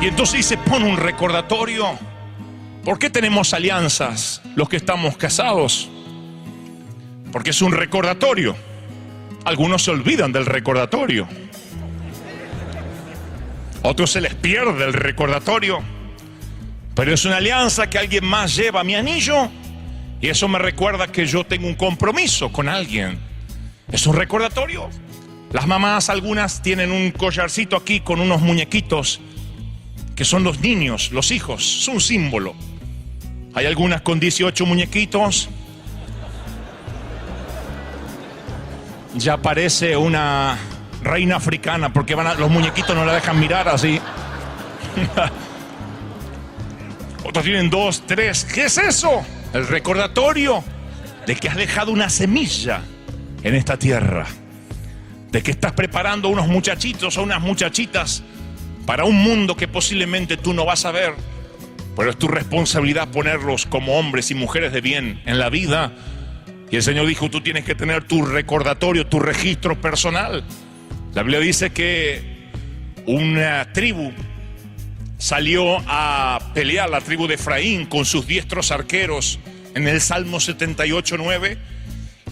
Y entonces dice, pon un recordatorio. ¿Por qué tenemos alianzas los que estamos casados? Porque es un recordatorio. Algunos se olvidan del recordatorio. Otros se les pierde el recordatorio. Pero es una alianza que alguien más lleva a mi anillo. Y eso me recuerda que yo tengo un compromiso con alguien. Es un recordatorio. Las mamás, algunas tienen un collarcito aquí con unos muñequitos que son los niños, los hijos. Es un símbolo. Hay algunas con 18 muñequitos. Ya parece una reina africana porque los muñequitos no la dejan mirar así. Otros tienen 2, 3. ¿Qué es eso? El recordatorio de que has dejado una semilla en esta tierra. De que estás preparando unos muchachitos o unas muchachitas para un mundo que posiblemente tú no vas a ver. Pero es tu responsabilidad ponerlos como hombres y mujeres de bien en la vida. Y el Señor dijo, tú tienes que tener tu recordatorio, tu registro personal. La Biblia dice que una tribu salió a pelear, la tribu de Efraín, con sus diestros arqueros en el Salmo 78:9,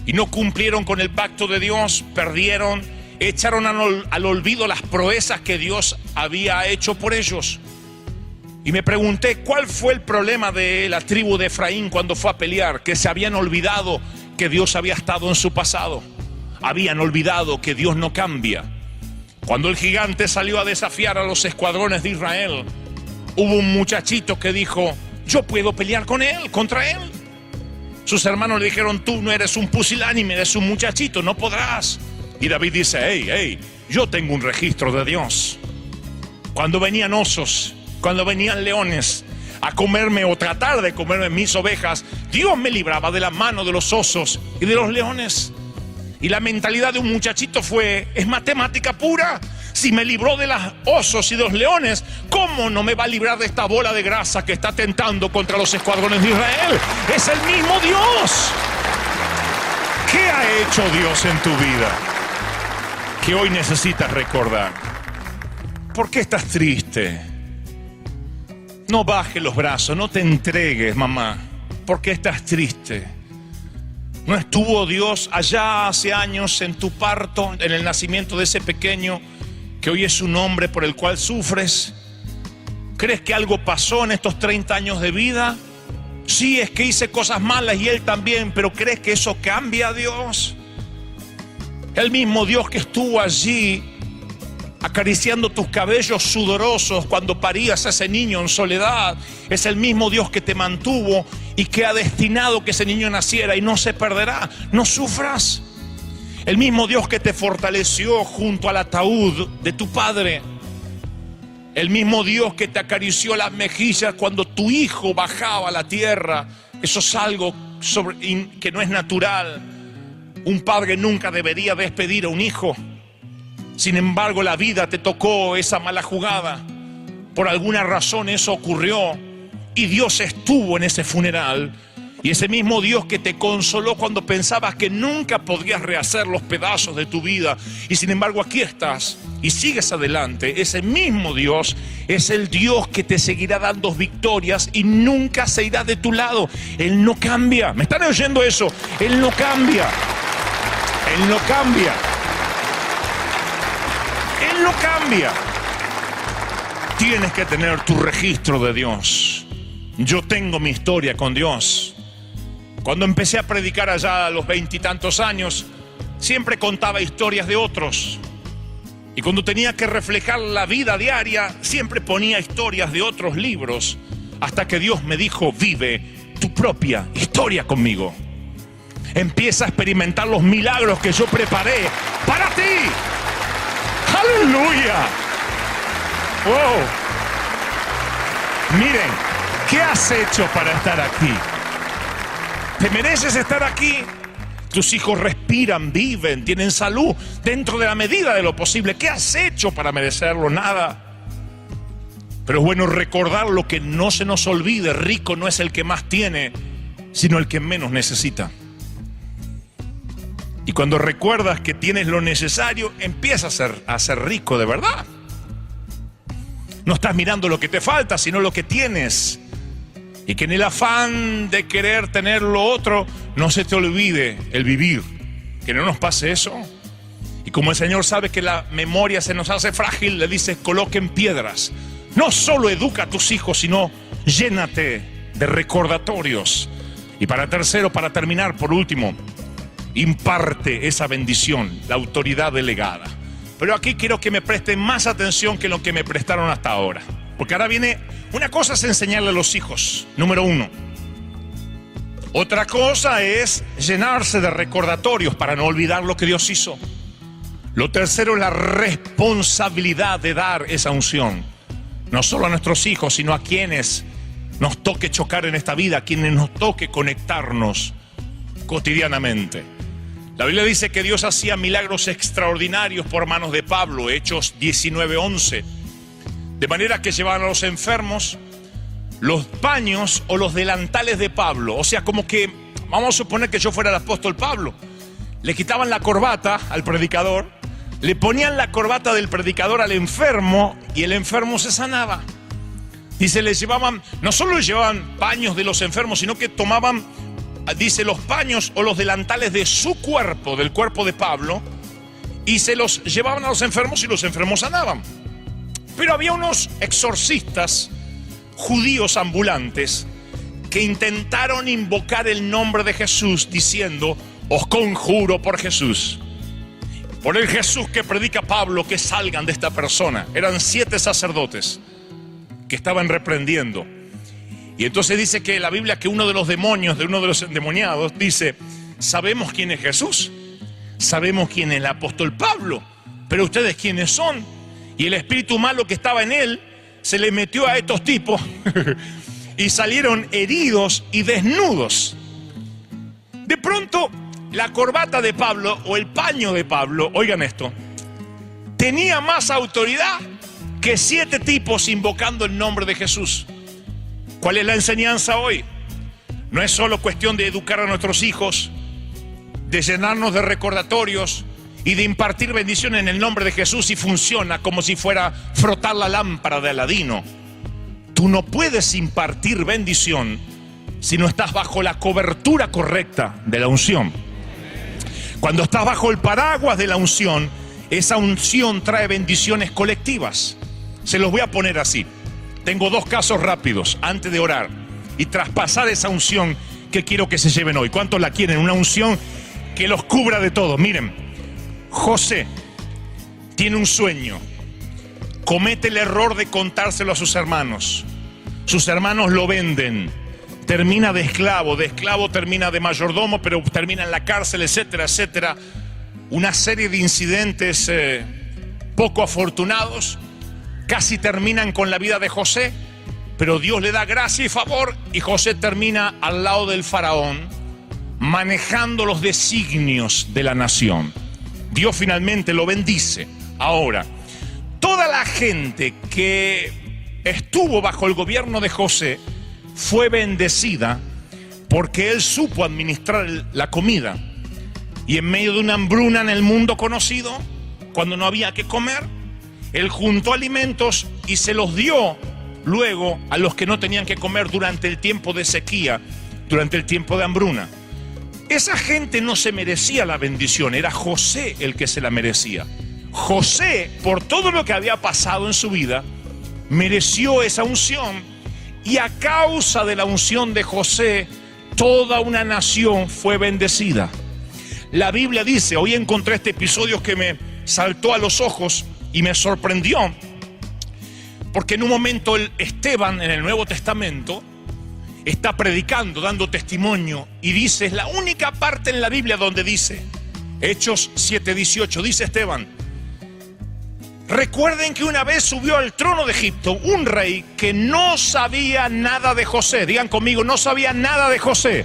y no cumplieron con el pacto de Dios, perdieron, echaron al olvido las proezas que Dios había hecho por ellos. Y me pregunté, ¿cuál fue el problema de la tribu de Efraín cuando fue a pelear? Que se habían olvidado que Dios había estado en su pasado. Habían olvidado que Dios no cambia. Cuando el gigante salió a desafiar a los escuadrones de Israel, hubo un muchachito que dijo, yo puedo pelear con él, contra él. Sus hermanos le dijeron, tú no eres un pusilánime, eres un muchachito, no podrás. Y David dice, hey, yo tengo un registro de Dios. Cuando venían osos, cuando venían leones a comerme o tratar de comerme mis ovejas, Dios me libraba de la mano de los osos y de los leones. Y la mentalidad de un muchachito es matemática pura. Si me libró de los osos y de los leones, ¿cómo no me va a librar de esta bola de grasa que está tentando contra los escuadrones de Israel? Es el mismo Dios. ¿Qué ha hecho Dios en tu vida que hoy necesitas recordar? ¿Por qué estás triste? No bajes los brazos, no te entregues, mamá. ¿Por qué estás triste? ¿No estuvo Dios allá hace años en tu parto, en el nacimiento de ese pequeño que hoy es un hombre por el cual sufres? ¿Crees que algo pasó en estos 30 años de vida? Sí, es que hice cosas malas y él también, pero ¿crees que eso cambia a Dios? El mismo Dios que estuvo allí acariciando tus cabellos sudorosos cuando parías a ese niño en soledad, es el mismo Dios que te mantuvo y que ha destinado que ese niño naciera y no se perderá. No sufras. El mismo Dios que te fortaleció junto al ataúd de tu padre. El mismo Dios que te acarició las mejillas cuando tu hijo bajaba a la tierra. Eso es algo que no es natural. Un padre nunca debería despedir a un hijo. Sin embargo, la vida te tocó esa mala jugada. Por alguna razón eso ocurrió y Dios estuvo en ese funeral. Y ese mismo Dios que te consoló cuando pensabas que nunca podrías rehacer los pedazos de tu vida, y sin embargo aquí estás y sigues adelante. Ese mismo Dios es el Dios que te seguirá dando victorias y nunca se irá de tu lado. Él no cambia. ¿Me están oyendo eso? Él no cambia. Él no cambia. Él no cambia. Tienes que tener tu registro de Dios. Yo tengo mi historia con Dios. Cuando empecé a predicar allá a los 20 y tantos años, siempre contaba historias de otros. Y cuando tenía que reflejar la vida diaria, siempre ponía historias de otros libros. Hasta que Dios me dijo, vive tu propia historia conmigo. Empieza a experimentar los milagros que yo preparé para ti. ¡Aleluya! ¡Wow! Miren, ¿qué has hecho para estar aquí? ¿Te mereces estar aquí? Tus hijos respiran, viven, tienen salud dentro de la medida de lo posible. ¿Qué has hecho para merecerlo? Nada. Pero es bueno recordar lo que no se nos olvide. Rico no es el que más tiene, sino el que menos necesita. Y cuando recuerdas que tienes lo necesario, empiezas a ser rico de verdad. No estás mirando lo que te falta, sino lo que tienes. Y que en el afán de querer tener lo otro, no se te olvide el vivir. Que no nos pase eso. Y como el Señor sabe que la memoria se nos hace frágil, le dice: coloquen piedras. No solo educa a tus hijos, sino llénate de recordatorios. Y para terminar, por último, imparte esa bendición, la autoridad delegada. Pero aquí quiero que me presten más atención que lo que me prestaron hasta ahora. Porque ahora viene, una cosa es enseñarle a los hijos, número 1. Otra cosa es llenarse de recordatorios para no olvidar lo que Dios hizo. Lo tercero es la responsabilidad de dar esa unción. No solo a nuestros hijos, sino a quienes nos toque chocar en esta vida, a quienes nos toque conectarnos cotidianamente. La Biblia dice que Dios hacía milagros extraordinarios por manos de Pablo, Hechos 19:11. De manera que llevaban a los enfermos los paños o los delantales de Pablo. O sea, como que, vamos a suponer que yo fuera el apóstol Pablo. Le quitaban la corbata al predicador, le ponían la corbata del predicador al enfermo y el enfermo se sanaba. Dice, les llevaban, no solo les llevaban paños de los enfermos, sino que tomaban, dice, los paños o los delantales de su cuerpo, del cuerpo de Pablo, y se los llevaban a los enfermos y los enfermos sanaban. Pero había unos exorcistas judíos ambulantes que intentaron invocar el nombre de Jesús diciendo: os conjuro por Jesús, por el Jesús que predica Pablo, que salgan de esta persona. Eran 7 sacerdotes que estaban reprendiendo. Y entonces dice que la Biblia, que uno de los demonios, de uno de los endemoniados, dice: sabemos quién es Jesús, sabemos quién es el apóstol Pablo, pero ustedes quiénes son. Y el espíritu malo que estaba en él se le metió a estos tipos y salieron heridos y desnudos. De pronto, la corbata de Pablo o el paño de Pablo, oigan esto, tenía más autoridad que 7 tipos invocando el nombre de Jesús. ¿Cuál es la enseñanza hoy? No es solo cuestión de educar a nuestros hijos, de llenarnos de recordatorios y de impartir bendición en el nombre de Jesús, y funciona como si fuera frotar la lámpara de Aladino. Tú no puedes impartir bendición si no estás bajo la cobertura correcta de la unción. Cuando estás bajo el paraguas de la unción, esa unción trae bendiciones colectivas. Se los voy a poner así. Tengo 2 casos rápidos antes de orar y traspasar esa unción que quiero que se lleven hoy. ¿Cuántos la quieren? Una unción que los cubra de todo. Miren, José tiene un sueño, comete el error de contárselo a sus hermanos. Sus hermanos lo venden, termina de esclavo termina de mayordomo, pero termina en la cárcel, etcétera, etcétera. Una serie de incidentes poco afortunados casi terminan con la vida de José, pero Dios le da gracia y favor y José termina al lado del faraón, manejando los designios de la nación. Dios finalmente lo bendice. Ahora, toda la gente que estuvo bajo el gobierno de José fue bendecida porque él supo administrar la comida. Y en medio de una hambruna en el mundo conocido, cuando no había que comer, él juntó alimentos y se los dio luego a los que no tenían que comer durante el tiempo de sequía, durante el tiempo de hambruna. Esa gente no se merecía la bendición, era José el que se la merecía. José, por todo lo que había pasado en su vida, mereció esa unción, y a causa de la unción de José, toda una nación fue bendecida. La Biblia dice, hoy encontré este episodio que me saltó a los ojos y me sorprendió, porque en un momento Esteban en el Nuevo Testamento está predicando, dando testimonio, y dice, es la única parte en la Biblia donde dice, Hechos 7:18, dice Esteban: recuerden que una vez subió al trono de Egipto un rey que no sabía nada de José. Digan conmigo, no sabía nada de José.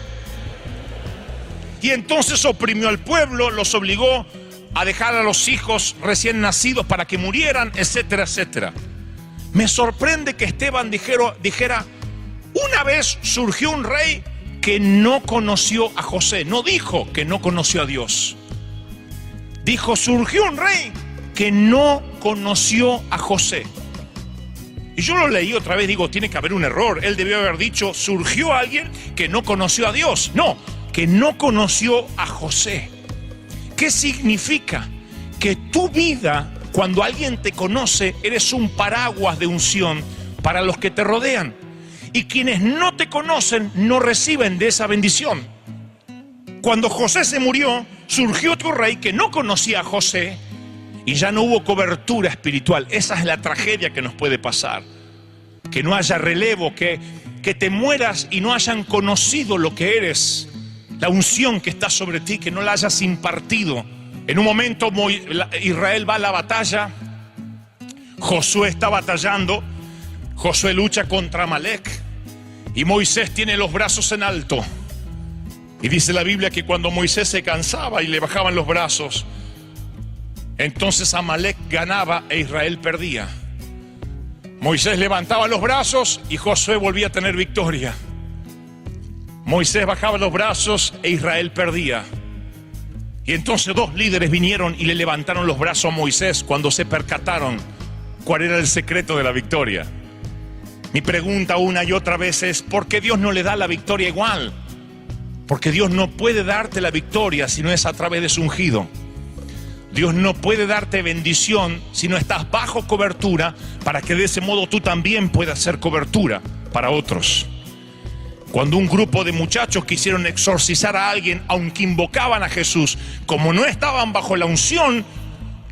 Y entonces oprimió al pueblo, los obligó a dejar a los hijos recién nacidos para que murieran, etcétera, etcétera. Me sorprende que Esteban dijera, una vez surgió un rey que no conoció a José. No dijo que no conoció a Dios. Dijo, surgió un rey que no conoció a José. Y yo lo leí otra vez, digo, tiene que haber un error. Él debió haber dicho, surgió alguien que no conoció a Dios. No, que no conoció a José. ¿Qué significa? Que tu vida, cuando alguien te conoce, eres un paraguas de unción para los que te rodean. Y quienes no te conocen no reciben de esa bendición. Cuando José se murió, surgió otro rey que no conocía a José y ya no hubo cobertura espiritual. Esa es la tragedia que nos puede pasar. Que no haya relevo, que te mueras y no hayan conocido lo que eres, la unción que está sobre ti, que no la hayas impartido. En un momento Israel va a la batalla, Josué está batallando, Josué lucha contra Amalek y Moisés tiene los brazos en alto. Y dice la Biblia que cuando Moisés se cansaba y le bajaban los brazos, entonces Amalek ganaba e Israel perdía. Moisés levantaba los brazos y Josué volvía a tener victoria. Moisés bajaba los brazos e Israel perdía. Y entonces dos líderes vinieron y le levantaron los brazos a Moisés cuando se percataron cuál era el secreto de la victoria. Mi pregunta una y otra vez es, ¿por qué Dios no le da la victoria igual? Porque Dios no puede darte la victoria si no es a través de su ungido. Dios no puede darte bendición si no estás bajo cobertura, para que de ese modo tú también puedas ser cobertura para otros. Cuando un grupo de muchachos quisieron exorcizar a alguien, aunque invocaban a Jesús, como no estaban bajo la unción,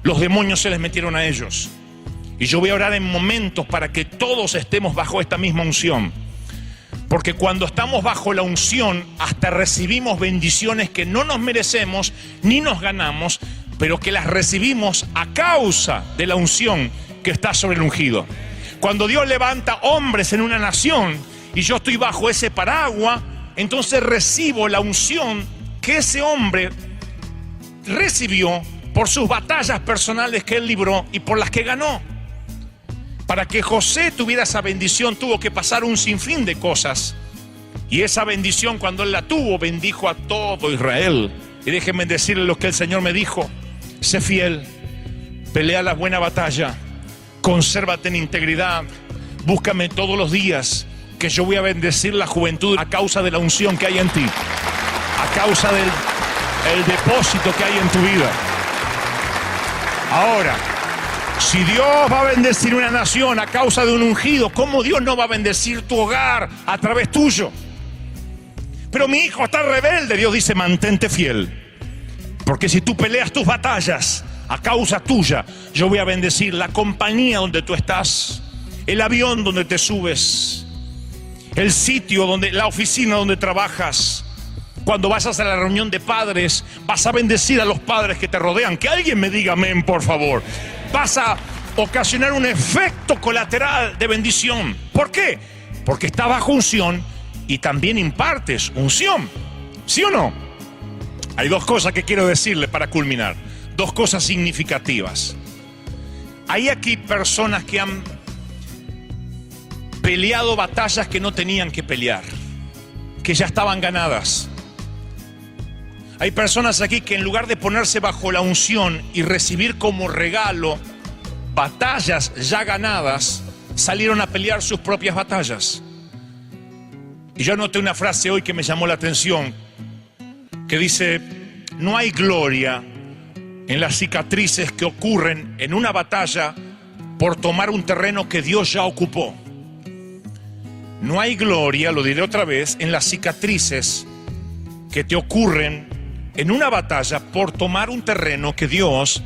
los demonios se les metieron a ellos. Y yo voy a orar en momentos para que todos estemos bajo esta misma unción. Porque cuando estamos bajo la unción, hasta recibimos bendiciones que no nos merecemos ni nos ganamos, pero que las recibimos a causa de la unción que está sobre el ungido. Cuando Dios levanta hombres en una nación y yo estoy bajo ese paraguas, entonces recibo la unción que ese hombre recibió por sus batallas personales que él libró y por las que ganó. Para que José tuviera esa bendición tuvo que pasar un sinfín de cosas. Y esa bendición, cuando él la tuvo, bendijo a todo Israel. Y déjenme decirles lo que el Señor me dijo: sé fiel, pelea la buena batalla, consérvate en integridad, búscame todos los días, que yo voy a bendecir la juventud a causa de la unción que hay en ti, a causa del depósito que hay en tu vida. Ahora, si Dios va a bendecir una nación a causa de un ungido, ¿cómo Dios no va a bendecir tu hogar a través tuyo? Pero mi hijo está rebelde. Dios dice: mantente fiel, porque si tú peleas tus batallas a causa tuya, yo voy a bendecir la compañía donde tú estás, el avión donde te subes, el sitio donde, la oficina donde trabajas. Cuando vayas a la reunión de padres, vas a bendecir a los padres que te rodean. Que alguien me diga amén, por favor. Vas a ocasionar un efecto colateral de bendición. ¿Por qué? Porque estás bajo unción y también impartes unción. ¿Sí o no? Hay dos cosas que quiero decirle para culminar. Dos cosas significativas. Hay aquí personas que han peleado batallas que no tenían que pelear, que ya estaban ganadas. Hay personas aquí que en lugar de ponerse bajo la unción y recibir como regalo batallas ya ganadas, salieron a pelear sus propias batallas. Y yo anoté una frase hoy que me llamó la atención, que dice: no hay gloria en las cicatrices que ocurren en una batalla por tomar un terreno que Dios ya ocupó. No hay gloria, lo diré otra vez, en las cicatrices que te ocurren en una batalla por tomar un terreno que Dios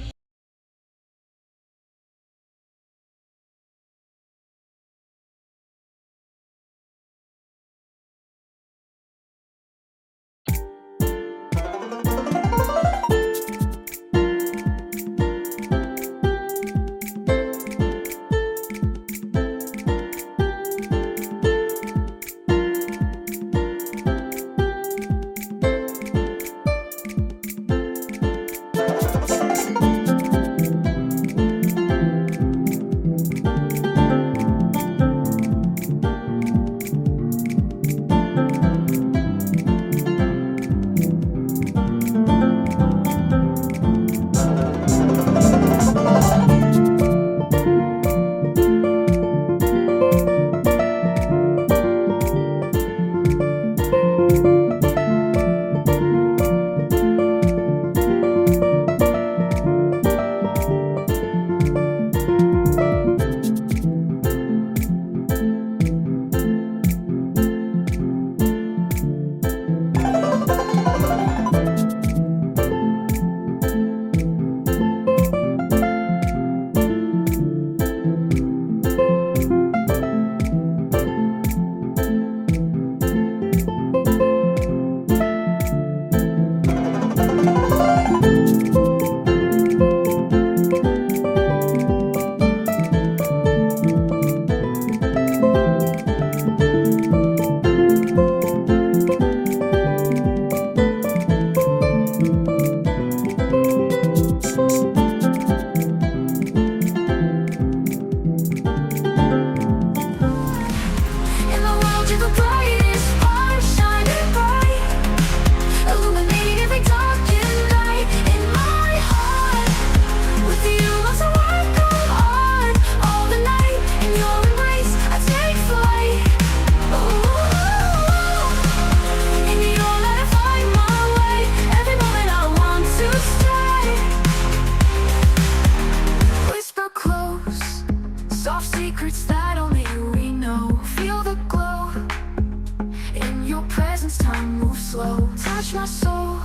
slow, touch my soul.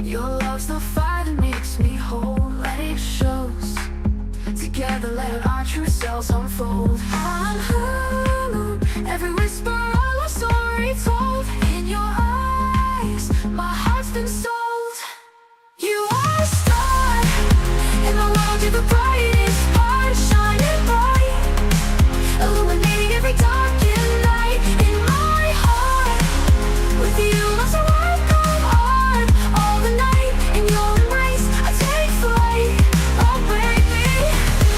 Your love's the fire that makes me whole, and it shows. Together let our true selves unfold. I'm alone, every whisper all our story told. In your eyes, my heart's been sold. You are a star, in the world you're the brightest part, shining bright, illuminating every darkened night. In my heart, with you lost a work of art. All the night, in your embrace, I take flight. Oh baby,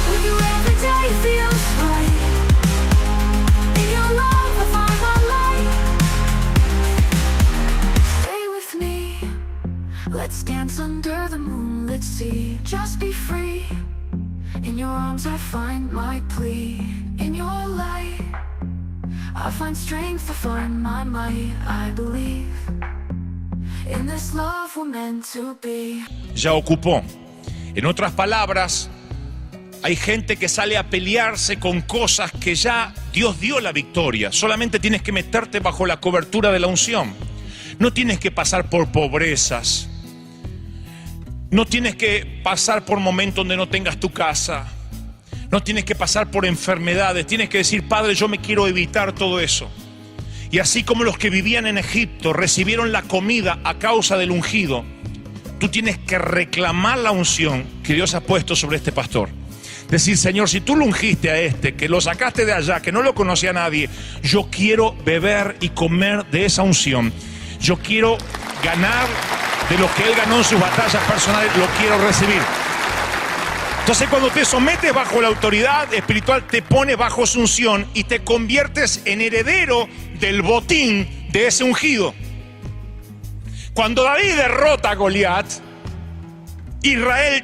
with you every day feels right. In your love I find my light. Stay with me, let's dance under the moonlit sea. Just be free, in your arms I find my plea. In your light, I find strength, I find my might. I believe in this love we're meant to be. Ya ocupó. En otras palabras, hay gente que sale a pelearse con cosas que ya Dios dio la victoria. Solamente tienes que meterte bajo la cobertura de la unción. No tienes que pasar por pobrezas. No tienes que pasar por momentos donde no tengas tu casa. No tienes que pasar por enfermedades. Tienes que decir, Padre, yo me quiero evitar todo eso. Y así como los que vivían en Egipto recibieron la comida a causa del ungido, tú tienes que reclamar la unción que Dios ha puesto sobre este pastor. Decir, Señor, si tú lo ungiste a este, que lo sacaste de allá, que no lo conocía nadie, yo quiero beber y comer de esa unción. Yo quiero ganar de lo que él ganó en sus batallas personales, lo quiero recibir. Entonces, cuando te sometes bajo la autoridad espiritual, te pones bajo su unción y te conviertes en heredero del botín de ese ungido. Cuando David derrota a Goliat, Israel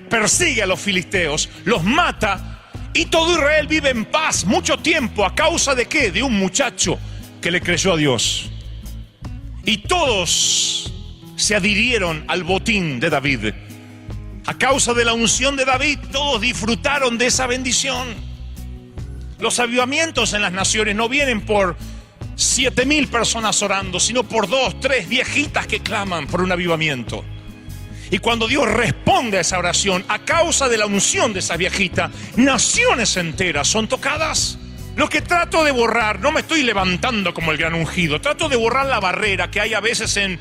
persigue a los filisteos, los mata y todo Israel vive en paz mucho tiempo. ¿A causa de qué? De un muchacho que le creyó a Dios. Y todos se adhirieron al botín de David. A causa de la unción de David, todos disfrutaron de esa bendición. Los avivamientos en las naciones no vienen por 7,000 personas orando, sino por 2, 3 viejitas que claman por un avivamiento. Y cuando Dios responde a esa oración, a causa de la unción de esa viejita, naciones enteras son tocadas. Lo que trato de borrar, no me estoy levantando como el gran ungido, trato de borrar la barrera que hay a veces en...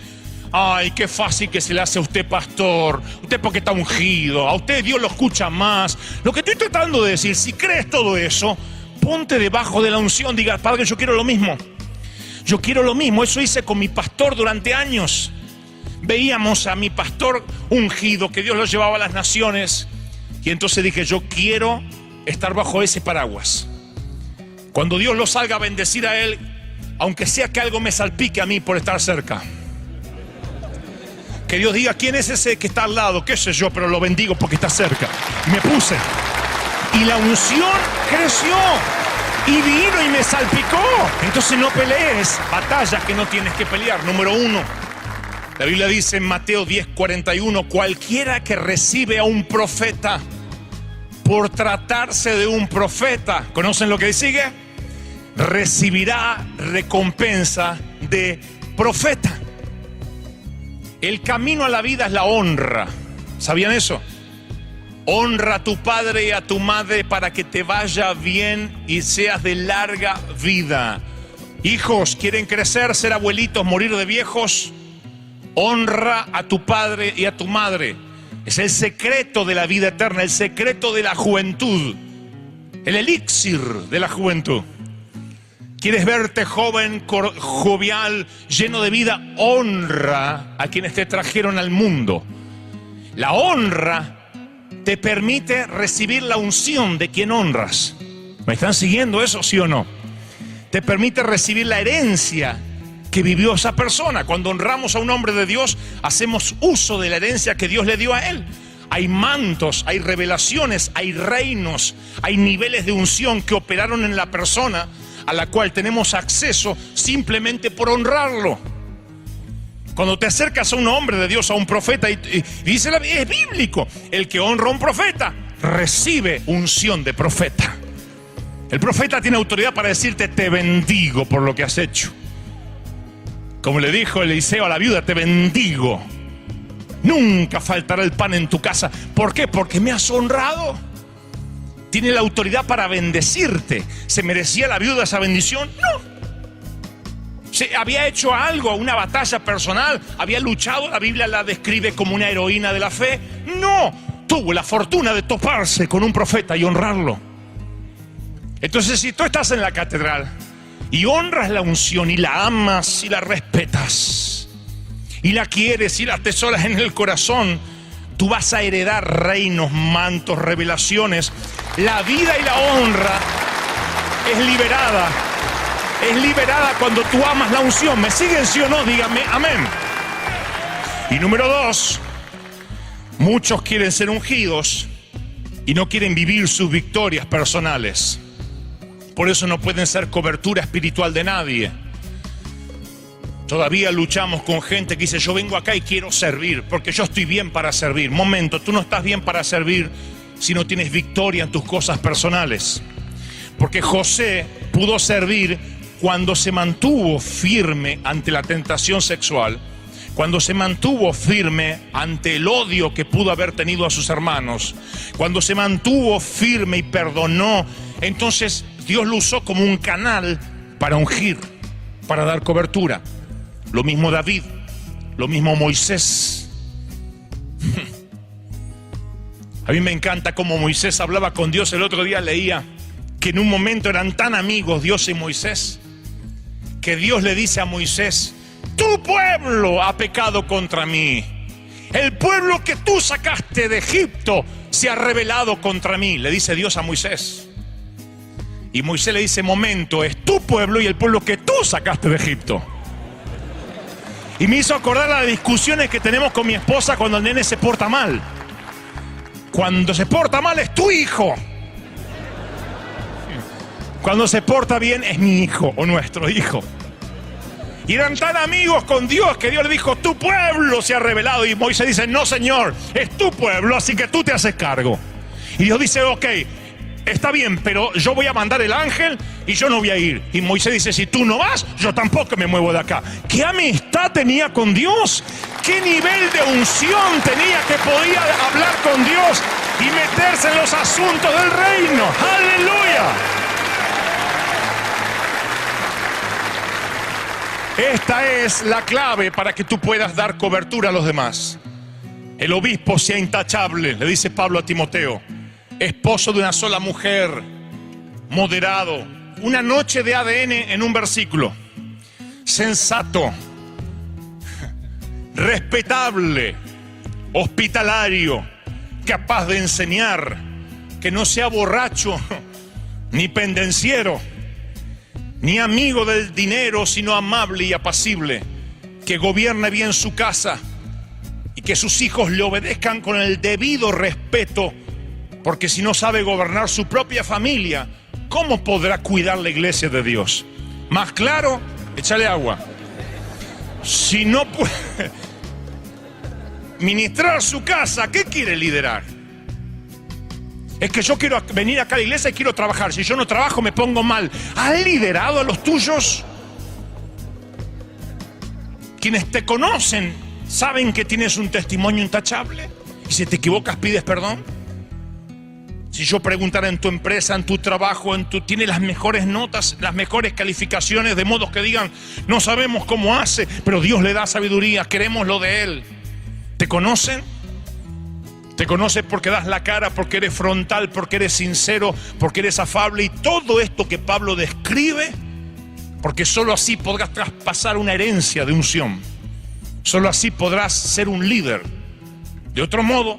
Ay, qué fácil que se le hace a usted, pastor. Usted porque está ungido. A usted Dios lo escucha más. Lo que estoy tratando de decir, si crees todo eso, ponte debajo de la unción. Diga, Padre, yo quiero lo mismo. Yo quiero lo mismo. Eso hice con mi pastor durante años. Veíamos a mi pastor ungido, que Dios lo llevaba a las naciones. Y entonces dije, yo quiero estar bajo ese paraguas. Cuando Dios lo salga a bendecir a él, aunque sea que algo me salpique a mí por estar cerca. Que Dios diga, ¿quién es ese que está al lado? Qué sé yo, pero lo bendigo porque está cerca. Y me puse. Y la unción creció. Y vino y me salpicó. Entonces no pelees batallas que no tienes que pelear. Número 1. La Biblia dice en Mateo 10:41, cualquiera que recibe a un profeta por tratarse de un profeta, ¿conocen lo que sigue? Recibirá recompensa de profeta. El camino a la vida es la honra. ¿Sabían eso? Honra a tu padre y a tu madre para que te vaya bien y seas de larga vida. Hijos, ¿quieren crecer, ser abuelitos, morir de viejos? Honra a tu padre y a tu madre. Es el secreto de la vida eterna, el secreto de la juventud, el elixir de la juventud. ¿Quieres verte joven, jovial, lleno de vida? Honra a quienes te trajeron al mundo. La honra te permite recibir la unción de quien honras. ¿Me están siguiendo eso, sí o no? Te permite recibir la herencia que vivió esa persona. Cuando honramos a un hombre de Dios, hacemos uso de la herencia que Dios le dio a él. Hay mantos, hay revelaciones, hay reinos, hay niveles de unción que operaron en la persona a la cual tenemos acceso simplemente por honrarlo. Cuando te acercas a un hombre de Dios, a un profeta, y dice es bíblico, el que honra a un profeta recibe unción de profeta. El profeta tiene autoridad para decirte, te bendigo por lo que has hecho. Como le dijo Eliseo a la viuda, te bendigo. Nunca faltará el pan en tu casa. ¿Por qué? Porque me has honrado. Tiene la autoridad para bendecirte. ¿Se merecía la viuda esa bendición? No. ¿Se había hecho algo, una batalla personal? ¿Había luchado? La Biblia la describe como una heroína de la fe. No. Tuvo la fortuna de toparse con un profeta y honrarlo. Entonces, si tú estás en la catedral y honras la unción y la amas y la respetas y la quieres y la atesoras en el corazón, tú vas a heredar reinos, mantos, revelaciones. La vida y la honra es liberada. Es liberada cuando tú amas la unción. ¿Me siguen, sí o no? Díganme amén. Y número 2, muchos quieren ser ungidos y no quieren vivir sus victorias personales. Por eso no pueden ser cobertura espiritual de nadie. Todavía luchamos con gente que dice, yo vengo acá y quiero servir, porque yo estoy bien para servir. Momento, tú no estás bien para servir si no tienes victoria en tus cosas personales. Porque José pudo servir cuando se mantuvo firme ante la tentación sexual, cuando se mantuvo firme ante el odio que pudo haber tenido a sus hermanos, cuando se mantuvo firme y perdonó. Entonces Dios lo usó como un canal para ungir, para dar cobertura. Lo mismo David, lo mismo Moisés. A mí me encanta cómo Moisés hablaba con Dios. El otro día leía que en un momento eran tan amigos Dios y Moisés, que Dios le dice a Moisés, tu pueblo ha pecado contra mí. El pueblo que tú sacaste de Egipto se ha rebelado contra mí, le dice Dios a Moisés. Y Moisés le dice, momento, es tu pueblo y el pueblo que tú sacaste de Egipto. Y me hizo acordar las discusiones que tenemos con mi esposa cuando el nene se porta mal. Cuando se porta mal es tu hijo. Cuando se porta bien es mi hijo o nuestro hijo. Y eran tan amigos con Dios que Dios le dijo, tu pueblo se ha rebelado. Y Moisés dice, no señor, es tu pueblo, así que tú te haces cargo. Y Dios dice, ok, está bien, pero yo voy a mandar el ángel y yo no voy a ir. Y Moisés dice, si tú no vas, yo tampoco me muevo de acá. ¿Qué amistad tenía con Dios? ¿Qué nivel de unción tenía que podía hablar con Dios y meterse en los asuntos del reino? ¡Aleluya! Esta es la clave para que tú puedas dar cobertura a los demás. El obispo sea intachable, le dice Pablo a Timoteo. Esposo de una sola mujer, moderado. Una noche de ADN en un versículo. Sensato, respetable, hospitalario, capaz de enseñar, que no sea borracho, ni pendenciero, ni amigo del dinero, sino amable y apacible, que gobierne bien su casa y que sus hijos le obedezcan con el debido respeto, porque si no sabe gobernar su propia familia, ¿cómo podrá cuidar la iglesia de Dios? Más claro, échale agua. Si no puede ministrar su casa, ¿qué quiere liderar? Es que yo quiero venir acá a la iglesia y quiero trabajar. Si yo no trabajo me pongo mal. ¿Has liderado a los tuyos? Quienes te conocen saben que tienes un testimonio intachable. Y si te equivocas pides perdón. Si yo preguntara en tu empresa, en tu trabajo, tienes las mejores notas, las mejores calificaciones, de modo que digan, no sabemos cómo hace, pero Dios le da sabiduría, queremos lo de Él. ¿Te conocen? Te conoces porque das la cara, porque eres frontal, porque eres sincero, porque eres afable, y todo esto que Pablo describe, porque solo así podrás traspasar una herencia de unción. Solo así podrás ser un líder. De otro modo,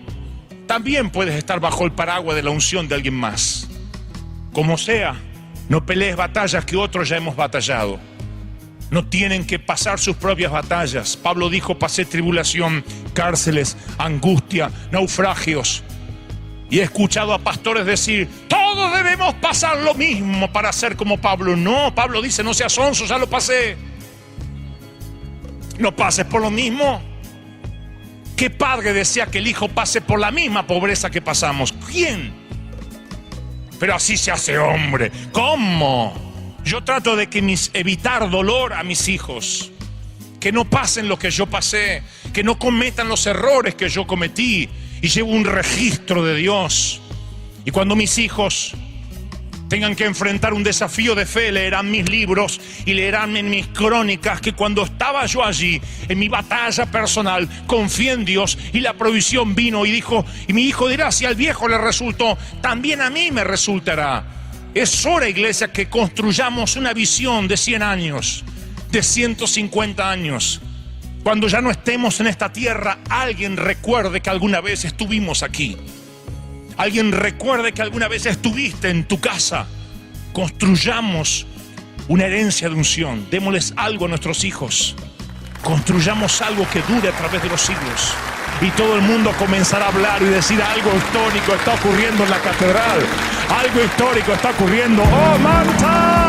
también puedes estar bajo el paraguas de la unción de alguien más. Como sea, no pelees batallas que otros ya hemos batallado. No tienen que pasar sus propias batallas. Pablo dijo, pasé tribulación, cárceles, angustia, naufragios. Y he escuchado a pastores decir, todos debemos pasar lo mismo para ser como Pablo. No, Pablo dice, no seas sonso, ya lo pasé. No pases por lo mismo. ¿Qué padre desea que el hijo pase por la misma pobreza que pasamos? ¿Quién? Pero así se hace hombre. ¿Cómo? Yo trato de evitar dolor a mis hijos, que no pasen lo que yo pasé, que no cometan los errores que yo cometí. Y llevo un registro de Dios. Y cuando mis hijos tengan que enfrentar un desafío de fe, leerán mis libros y leerán en mis crónicas que cuando estaba yo allí, en mi batalla personal, confié en Dios y la provisión vino. Y dijo, y mi hijo dirá, si al viejo le resultó, también a mí me resultará. Es hora, iglesia, que construyamos una visión de 100 años, de 150 años. Cuando ya no estemos en esta tierra, alguien recuerde que alguna vez estuvimos aquí. Alguien recuerde que alguna vez estuviste en tu casa. Construyamos una herencia de unción. Démosles algo a nuestros hijos. Construyamos algo que dure a través de los siglos. Y todo el mundo comenzará a hablar y decir: algo histórico está ocurriendo en la catedral. Algo histórico está ocurriendo. ¡Oh, Manta!